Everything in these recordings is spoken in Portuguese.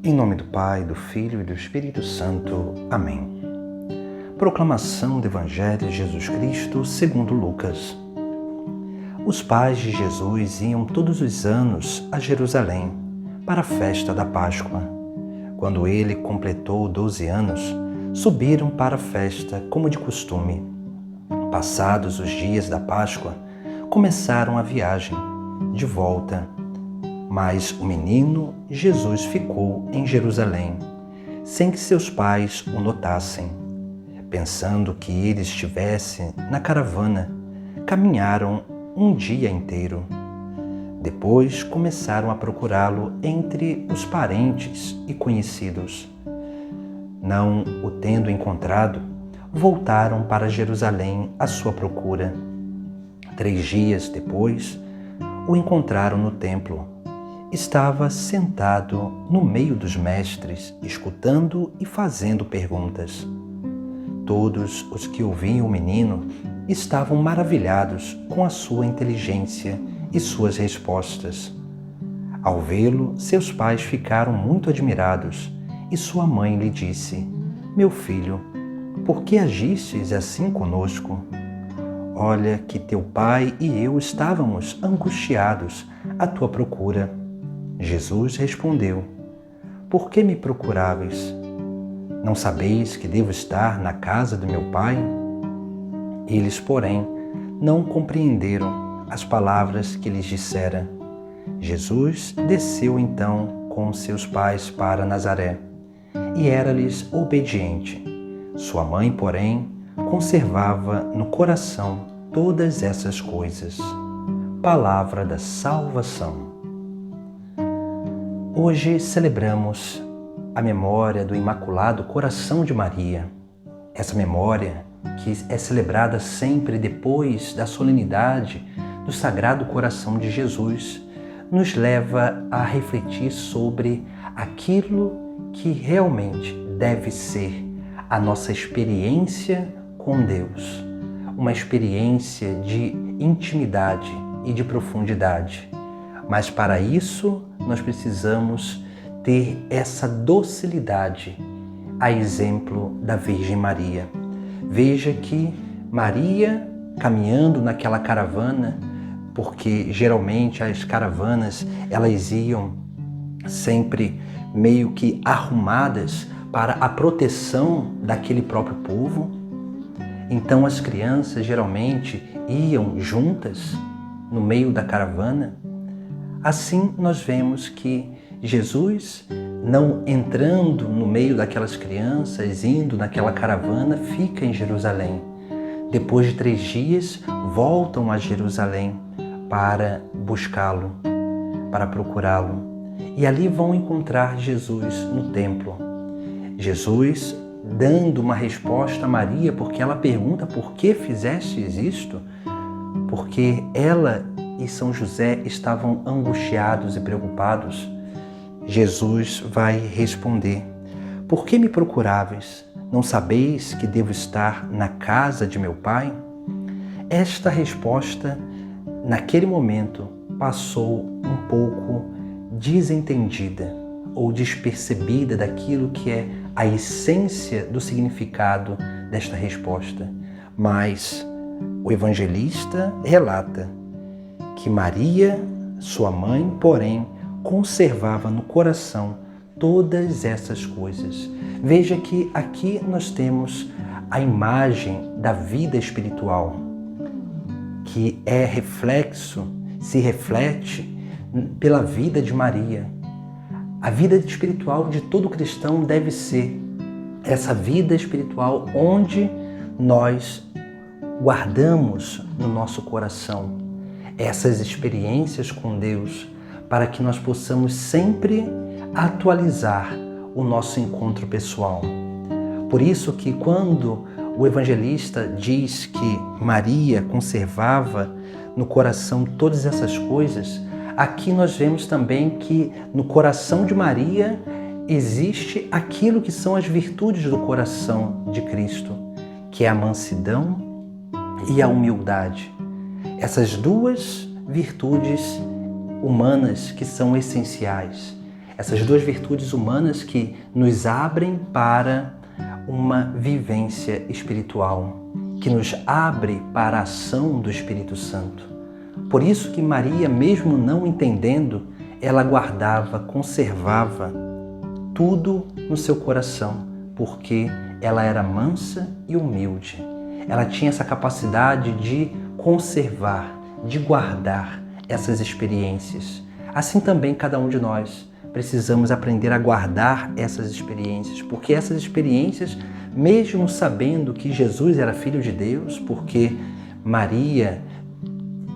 Em nome do Pai, do Filho e do Espírito Santo. Amém. Proclamação do Evangelho de Jesus Cristo segundo Lucas. Os pais de Jesus iam todos os anos a Jerusalém para a festa da Páscoa. Quando ele completou 12 anos, subiram para a festa como de costume. Passados os dias da Páscoa, começaram a viagem de volta. Mas o menino Jesus ficou em Jerusalém, sem que seus pais o notassem. Pensando que ele estivesse na caravana, caminharam um dia inteiro. Depois começaram a procurá-lo entre os parentes e conhecidos. Não o tendo encontrado, voltaram para Jerusalém à sua procura. 3 dias depois, o encontraram no templo. Estava sentado no meio dos mestres, escutando e fazendo perguntas. Todos os que ouviam o menino estavam maravilhados com a sua inteligência e suas respostas. Ao vê-lo, seus pais ficaram muito admirados e sua mãe lhe disse: "Meu filho, por que agistes assim conosco? Olha que teu pai e eu estávamos angustiados à tua procura." Jesus respondeu: "Por que me procuráveis? Não sabeis que devo estar na casa do meu pai?" Eles, porém, não compreenderam as palavras que lhes dissera. Jesus desceu então com seus pais para Nazaré e era-lhes obediente. Sua mãe, porém, conservava no coração todas essas coisas. Palavra da salvação. Hoje celebramos a memória do Imaculado Coração de Maria. Essa memória, que é celebrada sempre depois da solenidade do Sagrado Coração de Jesus, nos leva a refletir sobre aquilo que realmente deve ser a nossa experiência com Deus. Uma experiência de intimidade e de profundidade. Mas para isso, nós precisamos ter essa docilidade, a exemplo da Virgem Maria. Veja que Maria, caminhando naquela caravana, porque geralmente as caravanas, elas iam sempre meio que arrumadas para a proteção daquele próprio povo. Então as crianças geralmente iam juntas no meio da caravana. Assim nós vemos que Jesus, não entrando no meio daquelas crianças, indo naquela caravana, fica em Jerusalém. Depois de 3 dias, voltam a Jerusalém para buscá-lo, para procurá-lo. E ali vão encontrar Jesus no templo. Jesus dando uma resposta a Maria, porque ela pergunta: "Por que fizestes isto?" Porque ela e São José estavam angustiados e preocupados. Jesus vai responder: "Por que me procuráveis? Não sabeis que devo estar na casa de meu pai?" Esta resposta, naquele momento, passou um pouco desentendida ou despercebida daquilo que é a essência do significado desta resposta. Mas o evangelista relata que Maria, sua mãe, porém, conservava no coração todas essas coisas. Veja que aqui nós temos a imagem da vida espiritual, que é reflexo, se reflete pela vida de Maria. A vida espiritual de todo cristão deve ser essa vida espiritual onde nós guardamos no nosso coração essas experiências com Deus, para que nós possamos sempre atualizar o nosso encontro pessoal. Por isso que quando o evangelista diz que Maria conservava no coração todas essas coisas, aqui nós vemos também que no coração de Maria existe aquilo que são as virtudes do coração de Cristo, que é a mansidão e a humildade. Essas duas virtudes humanas que são essenciais. Essas duas virtudes humanas que nos abrem para uma vivência espiritual, que nos abre para a ação do Espírito Santo. Por isso que Maria, mesmo não entendendo, ela guardava, conservava tudo no seu coração, porque ela era mansa e humilde. Ela tinha essa capacidade de conservar, de guardar essas experiências. Assim também cada um de nós precisamos aprender a guardar essas experiências, porque essas experiências, mesmo sabendo que Jesus era Filho de Deus, porque Maria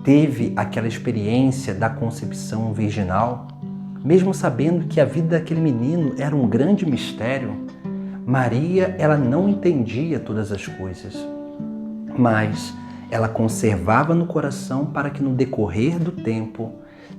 teve aquela experiência da concepção virginal, mesmo sabendo que a vida daquele menino era um grande mistério, Maria, ela não entendia todas as coisas, mas ela conservava no coração para que no decorrer do tempo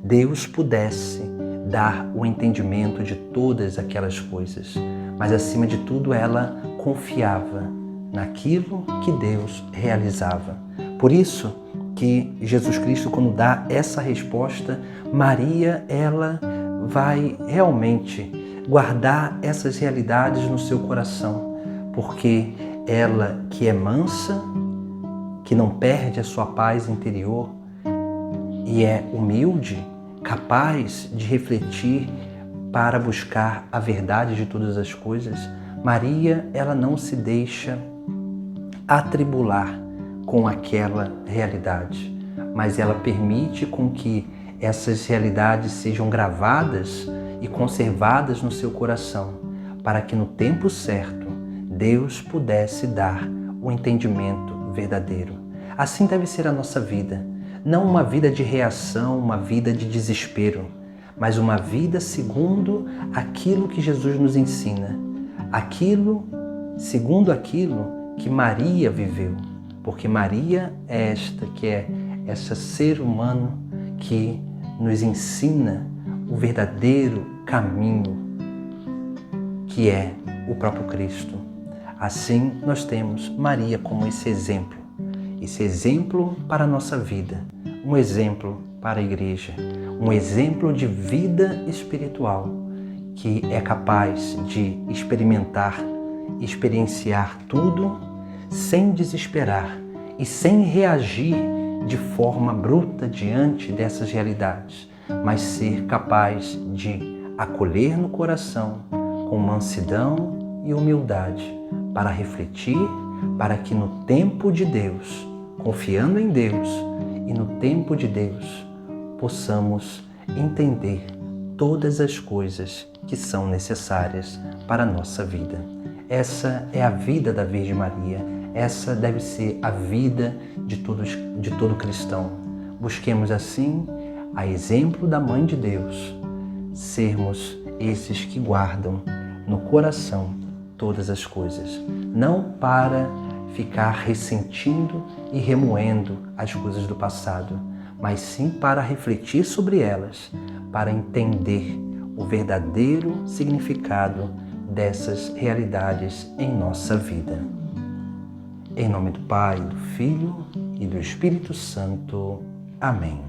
Deus pudesse dar o entendimento de todas aquelas coisas. Mas acima de tudo ela confiava naquilo que Deus realizava. Por isso que Jesus Cristo, quando dá essa resposta, Maria, ela vai realmente guardar essas realidades no seu coração, porque ela que é mansa, que não perde a sua paz interior e é humilde, capaz de refletir para buscar a verdade de todas as coisas, Maria, ela não se deixa atribular com aquela realidade, mas ela permite com que essas realidades sejam gravadas e conservadas no seu coração, para que no tempo certo Deus pudesse dar o entendimento verdadeiro. Assim deve ser a nossa vida, não uma vida de reação, uma vida de desespero, mas uma vida segundo aquilo que Jesus nos ensina, segundo aquilo que Maria viveu, porque Maria é esse ser humano que nos ensina o verdadeiro caminho, que é o próprio Cristo. Assim, nós temos Maria como esse exemplo para a nossa vida, um exemplo para a igreja, um exemplo de vida espiritual, que é capaz de experienciar tudo sem desesperar e sem reagir de forma bruta diante dessas realidades, mas ser capaz de acolher no coração com mansidão e humildade para refletir, para que no tempo de Deus, confiando em Deus e no tempo de Deus, possamos entender todas as coisas que são necessárias para a nossa vida. Essa é a vida da Virgem Maria, essa deve ser a vida de todo cristão. Busquemos assim, a exemplo da Mãe de Deus, sermos esses que guardam no coração todas as coisas, não para ficar ressentindo e remoendo as coisas do passado, mas sim para refletir sobre elas, para entender o verdadeiro significado dessas realidades em nossa vida. Em nome do Pai, do Filho e do Espírito Santo. Amém.